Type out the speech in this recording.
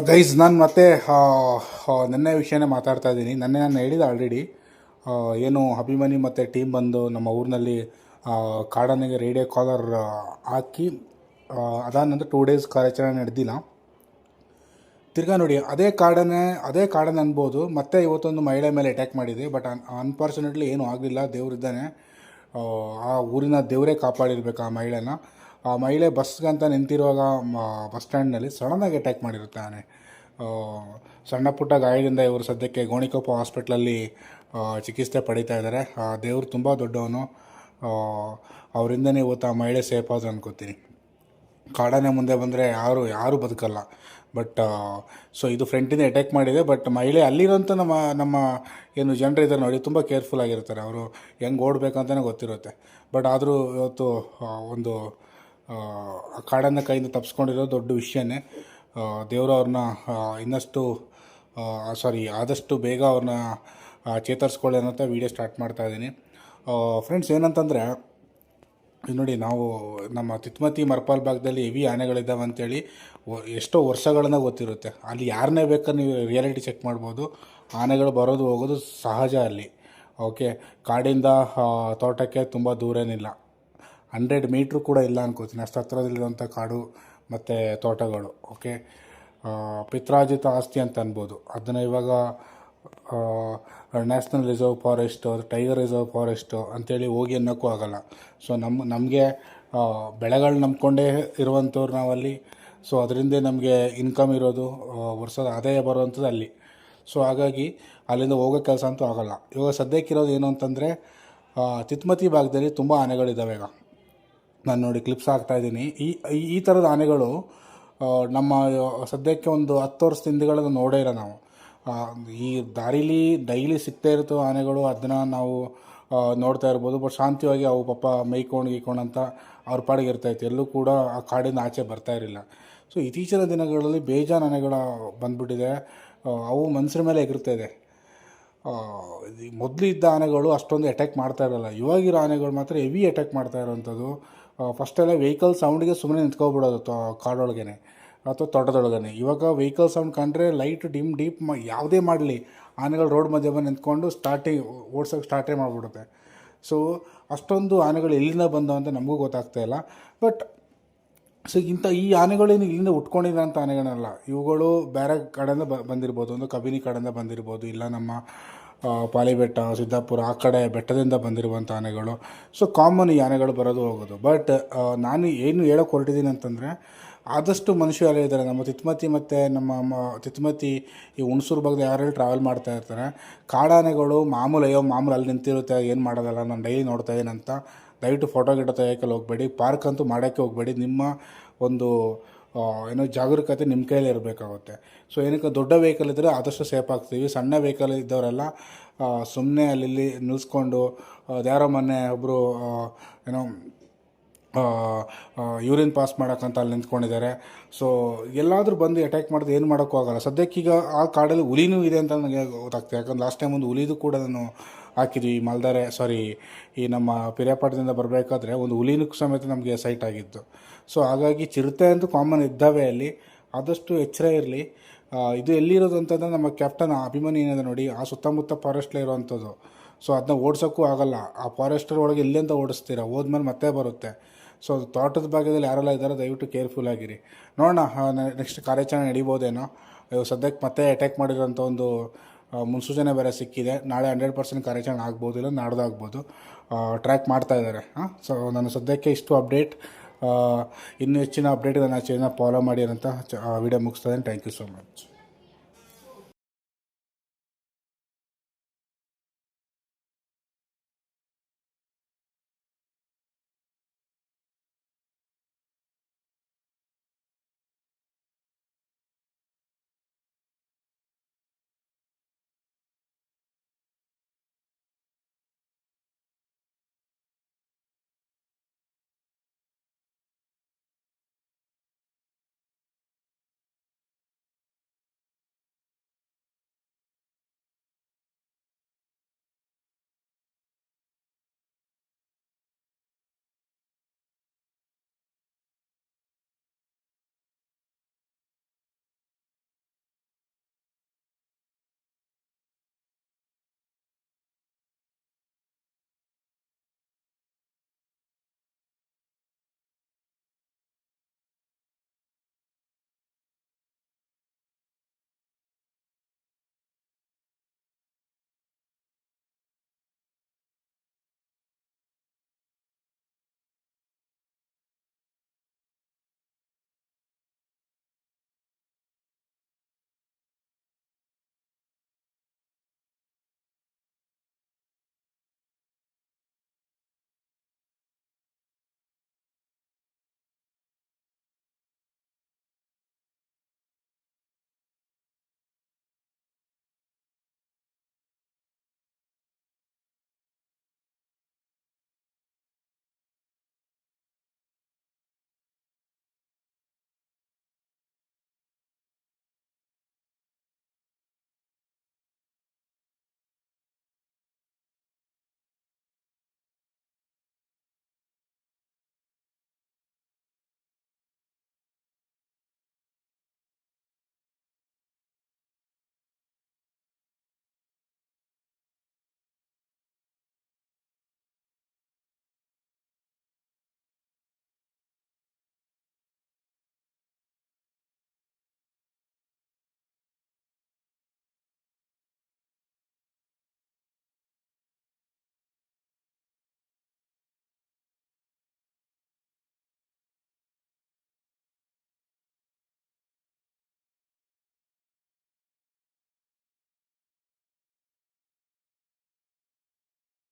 Guys ನಾನು ಮತ್ತೆ ನೆನ್ನೆ ವಿಷಯನೇ ಮಾತಾಡ್ತಾ ಇದ್ದೀನಿ. ನಾನು ಹೇಳಿದೆ ಆಲ್ರೆಡಿ. ಏನು ಅಭಿಮನ್ಯು ಮತ್ತು ಟೀಮ್ ಬಂದು ನಮ್ಮ ಊರಿನಲ್ಲಿ ಕಾಡಾನೆಗೆ ರೇಡಿಯೋ ಕಾಲರ್ ಹಾಕಿ ಅದಾದ ನಂತರ 2 ಡೇಸ್ ಕಾರ್ಯಾಚರಣೆ ನಡೆದಿಲ್ಲ. ತಿರ್ಗಾ ನೋಡಿ ಅದೇ ಕಾಡನೆ ಅನ್ಬೋದು. ಮತ್ತೆ ಇವತ್ತೊಂದು ಮಹಿಳೆ ಮೇಲೆ ಅಟ್ಯಾಕ್ ಮಾಡಿದೆ. ಬಟ್ ಅನ್ಫಾರ್ಚುನೇಟ್ಲಿ ಏನೂ ಆಗಲಿಲ್ಲ, ದೇವರಿದ್ದಾನೆ. ಆ ಊರಿನ ದೇವರೇ ಕಾಪಾಡಿರ್ಬೇಕು ಆ ಮಹಿಳೆನ. ಆ ಮಹಿಳೆ ಬಸ್ಗಂತ ನಿಂತಿರುವಾಗ ಬಸ್ ಸ್ಟ್ಯಾಂಡ್ನಲ್ಲಿ ಸಡನ್ನಾಗಿ ಅಟ್ಯಾಕ್ ಮಾಡಿರುತ್ತಾನೆ. ಸಣ್ಣ ಪುಟ್ಟ ಗಾಯದಿಂದ ಇವರು ಸದ್ಯಕ್ಕೆ ಗೋಣಿಕೊಪ್ಪ ಹಾಸ್ಪಿಟ್ಲಲ್ಲಿ ಚಿಕಿತ್ಸೆ ಪಡೀತಾ ಇದ್ದಾರೆ. ದೇವರು ತುಂಬ ದೊಡ್ಡವನು. ಅವರಿಂದನೇ ಇವತ್ತು ಆ ಮಹಿಳೆ ಸೇಫ್ ಆದ್ರು ಅನ್ಕೋತೀನಿ. ಕಾಡಾನೆ ಮುಂದೆ ಬಂದರೆ ಯಾರೂ ಬದುಕಲ್ಲ. ಬಟ್ ಸೊ ಇದು ಫ್ರಂಟಿಂದ ಅಟ್ಯಾಕ್ ಮಾಡಿದೆ. ಬಟ್ ಮಹಿಳೆ ಅಲ್ಲಿರೋಂಥ ನಮ್ಮ ಏನು ಜನರು ಇದ್ದಾರೆ ನೋಡಿ, ತುಂಬ ಕೇರ್ಫುಲ್ ಆಗಿರ್ತಾರೆ. ಅವರು ಹೆಂಗೆ ಓಡಬೇಕಂತಲೇ ಗೊತ್ತಿರುತ್ತೆ. ಬಟ್ ಆದರೂ ಇವತ್ತು ಒಂದು ಕಾಡನ್ನು ಕೈಯಿಂದ ತಪ್ಪಿಸ್ಕೊಂಡಿರೋದು ದೊಡ್ಡ ವಿಷಯನೇ. ದೇವರು ಅವ್ರನ್ನ ಆದಷ್ಟು ಬೇಗ ಅವ್ರನ್ನ ಚೇತರಿಸ್ಕೊಳ್ಳಿ ಅನ್ನೋಂಥ ವೀಡಿಯೋ ಸ್ಟಾರ್ಟ್ ಮಾಡ್ತಾಯಿದ್ದೀನಿ. ಫ್ರೆಂಡ್ಸ್, ಏನಂತಂದರೆ ನೋಡಿ, ನಾವು ನಮ್ಮ ತಿತ್ಮತಿ ಮರ್ಪಾಲ್ ಭಾಗದಲ್ಲಿ ಹೆವಿ ಆನೆಗಳಿದ್ದಾವೆ ಅಂಥೇಳಿ ಎಷ್ಟೋ ವರ್ಷಗಳಿಂದ ಗೊತ್ತಿರುತ್ತೆ. ಅಲ್ಲಿ ಯಾರನ್ನೇ ಬೇಕಾದ್ರೆ ನೀವು ರಿಯಾಲಿಟಿ ಚೆಕ್ ಮಾಡ್ಬೋದು. ಆನೆಗಳು ಬರೋದು ಹೋಗೋದು ಸಹಜ ಅಲ್ಲಿ. ಓಕೆ, ಕಾಡಿಂದ ತೋಟಕ್ಕೆ ತುಂಬ ದೂರೇನಿಲ್ಲ, 100 ಮೀಟ್ರ್ ಕೂಡ ಇಲ್ಲ ಅನ್ಕೋತೀನಿ. ಅಷ್ಟು ಹತ್ರದಲ್ಲಿರುವಂಥ ಕಾಡು ಮತ್ತು ತೋಟಗಳು. ಓಕೆ, ಪಿತ್ರಾರ್ಜಿತ ಆಸ್ತಿ ಅಂತ ಅನ್ಬೋದು. ಅದನ್ನು ಇವಾಗ national reserve forest, tiger reserve forest ಅಂಥೇಳಿ ಹೋಗಿ ಅನ್ನೋಕ್ಕೂ ಆಗೋಲ್ಲ. ಸೊ ನಮಗೆ ಬೆಳೆಗಳು ನಂಬ್ಕೊಂಡೇ ಇರುವಂಥವ್ರು ನಾವಲ್ಲಿ. ಸೊ ಅದರಿಂದ ನಮಗೆ ಇನ್ಕಮ್ ಇರೋದು, ವರ್ಷದ ಆದಾಯ ಬರುವಂಥದ್ದು ಅಲ್ಲಿ. ಸೊ ಹಾಗಾಗಿ ಅಲ್ಲಿಂದ ಹೋಗೋ ಕೆಲಸ ಅಂತೂ ಆಗೋಲ್ಲ. ಇವಾಗ ಸದ್ಯಕ್ಕಿರೋದು ಏನು ಅಂತಂದರೆ, ತಿತ್ಮತಿ ಭಾಗದಲ್ಲಿ ತುಂಬ ಆನೆಗಳಿದ್ದಾವೆ. ಈಗ ನಾನು ನೋಡಿ ಕ್ಲಿಪ್ಸ್ ಹಾಕ್ತಾಯಿದ್ದೀನಿ. ಈ ಥರದ ಆನೆಗಳು ನಮ್ಮ ಸದ್ಯಕ್ಕೆ ಒಂದು 10 ವರ್ಷದ ಹಿಂದೆಗಳನ್ನು ನೋಡೇ ಇಲ್ಲ ನಾವು. ಈ ದಾರೀಲಿ ಡೈಲಿ ಸಿಗ್ತಾ ಇರುತ್ತೋ ಆನೆಗಳು, ಅದನ್ನು ನಾವು ನೋಡ್ತಾ ಇರ್ಬೋದು. ಬಟ್ ಶಾಂತಿಯಾಗಿ ಅವು ಪಾಪ ಗೀಕೊಂಡು ಅಂತ ಅವ್ರ ಪಾಡಿಗೆ ಇರ್ತಾಯಿತ್ತು. ಎಲ್ಲೂ ಕೂಡ ಆ ಕಾಡಿಂದ ಆಚೆ ಬರ್ತಾ ಇರಲಿಲ್ಲ. ಸೊ ಇತ್ತೀಚಿನ ದಿನಗಳಲ್ಲಿ ಬೇಜಾನ್ ಆನೆಗಳ ಬಂದುಬಿಟ್ಟಿದೆ. ಅವು ಮನುಷ್ಯರ ಮೇಲೆ ಎಗರ್ತಾ ಇದೆ. ಮೊದಲು ಇದ್ದ ಆನೆಗಳು ಅಷ್ಟೊಂದು ಅಟ್ಯಾಕ್ ಮಾಡ್ತಾ ಇರಲ್ಲ. ಇವಾಗಿರೋ ಆನೆಗಳು ಮಾತ್ರ ಹೆವಿ ಅಟ್ಯಾಕ್ ಮಾಡ್ತಾ ಇರೋವಂಥದ್ದು. ಫಸ್ಟೆಲ್ಲ ವೆಹಿಕಲ್ ಸೌಂಡಿಗೆ ಸುಮ್ಮನೆ ನಿಂತ್ಕೊಬಿಡೋದು ಕಾಡೊಳಗೇ ಅಥವಾ ತೋಟದೊಳಗೇ. ಇವಾಗ ವೆಹಿಕಲ್ ಸೌಂಡ್ ಕಂಡ್ರೆ ಲೈಟ್ ಡೀಪ್ ಯಾವುದೇ ಮಾಡಲಿ, ಆನೆಗಳು ರೋಡ್ ಮಧ್ಯೆ ಬಂದು ನಿಂತ್ಕೊಂಡು ಓಡ್ಸೋಕ್ಕೆ ಸ್ಟಾರ್ಟೇ ಮಾಡಿಬಿಡುತ್ತೆ. ಸೊ ಅಷ್ಟೊಂದು ಆನೆಗಳು ಎಲ್ಲಿಂದ ಬಂದವು ಅಂತ ನಮಗೂ ಗೊತ್ತಾಗ್ತಾ ಇಲ್ಲ. ಬಟ್ ಸೊ ಈ ಆನೆಗಳೇನು ಇಲ್ಲಿಂದ ಉಟ್ಕೊಂಡಿರೋಂಥ ಆನೆಗಳಲ್ಲ. ಇವುಗಳು ಬೇರೆ ಕಡೆಯಿಂದ ಬಂದಿರ್ಬೋದು. ಒಂದು ಕಬಿನಿ ಕಡೆಯಿಂದ ಬಂದಿರ್ಬೋದು, ಇಲ್ಲ ನಮ್ಮ ಪಾಲಿಬೆಟ್ಟ, ಸಿದ್ದಾಪುರ ಆ ಕಡೆ ಬೆಟ್ಟದಿಂದ ಬಂದಿರುವಂಥ ಆನೆಗಳು. ಸೊ ಕಾಮನ್ ಈ ಆನೆಗಳು ಬರೋದು ಹೋಗೋದು. ಬಟ್ ನಾನು ಏನು ಹೇಳೋಕೆ ಹೊರಟಿದ್ದೀನಿ ಅಂತಂದರೆ, ಆದಷ್ಟು ಮನುಷ್ಯರು ಇದ್ದಾರೆ ನಮ್ಮ ತಿತ್ಮತಿ ಮತ್ತು ನಮ್ಮ ತಿತ್ಮತಿ ಈ ಹುಣಸೂರು ಭಾಗದ ಯಾರೆಲ್ಲ ಟ್ರಾವೆಲ್ ಮಾಡ್ತಾ ಇರ್ತಾರೆ, ಕಾಡಾನೆಗಳು ಮಾಮೂಲು ಅಲ್ಲಿ ನಿಂತಿರುತ್ತೆ, ಏನು ಮಾಡೋದಲ್ಲ, ನಾನು ಡೈಲಿ ನೋಡ್ತಾ ಇದ್ದೀನಿ ಅಂತ ದಯವಿಟ್ಟು ಫೋಟೋ ತೆಗಿಯೋಕ್ಕೆ ಹೋಗಬೇಡಿ. ಪಾರ್ಕ್ ಅಂತೂ ಮಾಡೋಕ್ಕೆ ಹೋಗಬೇಡಿ. ನಿಮ್ಮ ಒಂದು ಜಾಗರೂಕತೆ ನಿಮ್ಮ ಕೈಯಲ್ಲಿ ಇರಬೇಕಾಗುತ್ತೆ. ಸೊ ಏನಕ್ಕೆ ದೊಡ್ಡ ವೆಹಿಕಲ್ ಇದ್ದರೆ ಆದಷ್ಟು ಸೇಫ್ ಆಗ್ತೀವಿ. ಸಣ್ಣ ವೆಹಿಕಲ್ ಇದ್ದವರೆಲ್ಲ ಸುಮ್ಮನೆ ಅಲ್ಲಿ ನಿಲ್ಲಿಸ್ಕೊಂಡು, ಯಾರೋ ಮೊನ್ನೆ ಒಬ್ಬರು ಯೂರಿನ್ ಪಾಸ್ ಮಾಡೋಕ್ಕಂತ ಅಲ್ಲಿ ನಿಂತ್ಕೊಂಡಿದ್ದಾರೆ. ಸೊ ಎಲ್ಲಾದರೂ ಬಂದು ಅಟ್ಯಾಕ್ ಮಾಡಿದ್ರೆ ಏನು ಮಾಡೋಕ್ಕೂ ಆಗೋಲ್ಲ. ಸದ್ಯಕ್ಕೀಗ ಆ ಕಾಡಲ್ಲಿ ಹುಲಿನೂ ಇದೆ ಅಂತ ನನಗೆ ಗೊತ್ತಾಗ್ತದೆ. ಯಾಕಂದ್ರೆ ಲಾಸ್ಟ್ ಟೈಮ್ ಒಂದು ಹುಲಿದು ಕೂಡ ನಾನು ಹಾಕಿದ್ವಿ. ಈ ನಮ್ಮ ಪಿರಿಯಾಪಟ್ಟಣದಿಂದ ಬರಬೇಕಾದ್ರೆ ಒಂದು ಹುಲಿನೂ ಸಮೇತ ನಮಗೆ ಸೈಟ್ ಆಗಿತ್ತು. ಸೊ ಹಾಗಾಗಿ ಚಿರತೆ ಅಂತೂ ಕಾಮನ್ ಇದ್ದಾವೆ ಅಲ್ಲಿ. ಆದಷ್ಟು ಎಚ್ಚರ ಇರಲಿ. ಇದು ಎಲ್ಲಿರೋದು ಅಂತಂದರೆ ನಮ್ಮ ಕ್ಯಾಪ್ಟನ್ ಅಭಿಮನ್ಯು ಏನಿದೆ ನೋಡಿ, ಆ ಸುತ್ತಮುತ್ತ ಫಾರೆಸ್ಟ್ಲೇ ಇರೋವಂಥದ್ದು. ಸೊ ಅದನ್ನ ಓಡಿಸೋಕ್ಕೂ ಆಗೋಲ್ಲ. ಆ ಫಾರೆಸ್ಟರ್ ಒಳಗೆ ಎಲ್ಲಿಂದ ಓಡಿಸ್ತೀರಾ, ಹೋದ್ಮೇಲೆ ಮತ್ತೆ ಬರುತ್ತೆ. ಸೊ ತೋಟದ ಭಾಗದಲ್ಲಿ ಯಾರೆಲ್ಲ ಇದ್ದಾರೋ ದಯವಿಟ್ಟು ಕೇರ್ಫುಲ್ ಆಗಿರಿ. ನೋಡೋಣ ನೆಕ್ಸ್ಟ್ ಕಾರ್ಯಾಚರಣೆ ನಡಿಬೋದೇನೋ. ಸದ್ಯಕ್ಕೆ ಮತ್ತೆ ಅಟ್ಯಾಕ್ ಮಾಡಿರೋಂಥ ಒಂದು ಮುನ್ಸೂಚನೆ ಬೇರೆ ಸಿಕ್ಕಿದೆ. ನಾಳೆ 100% ಕಾರ್ಯಾಚರಣೆ ಆಗ್ಬೋದು, ಇಲ್ಲ ನಾಡ್ದು ಆಗ್ಬೋದು. ಟ್ರ್ಯಾಕ್ ಮಾಡ್ತಾ ಇದ್ದಾರೆ. ಸೊ ನಾನು ಸದ್ಯಕ್ಕೆ ಇಷ್ಟು ಅಪ್ಡೇಟ್. ಇನ್ನೂ ಹೆಚ್ಚಿನ ಅಪ್ಡೇಟ್ ನನ್ನ ಚಾನಲ್ ಫಾಲೋ ಮಾಡಿ ಅಂತ ವಿಡಿಯೋ ಮುಗಿಸ್ತೇನೆ. Thank you so much.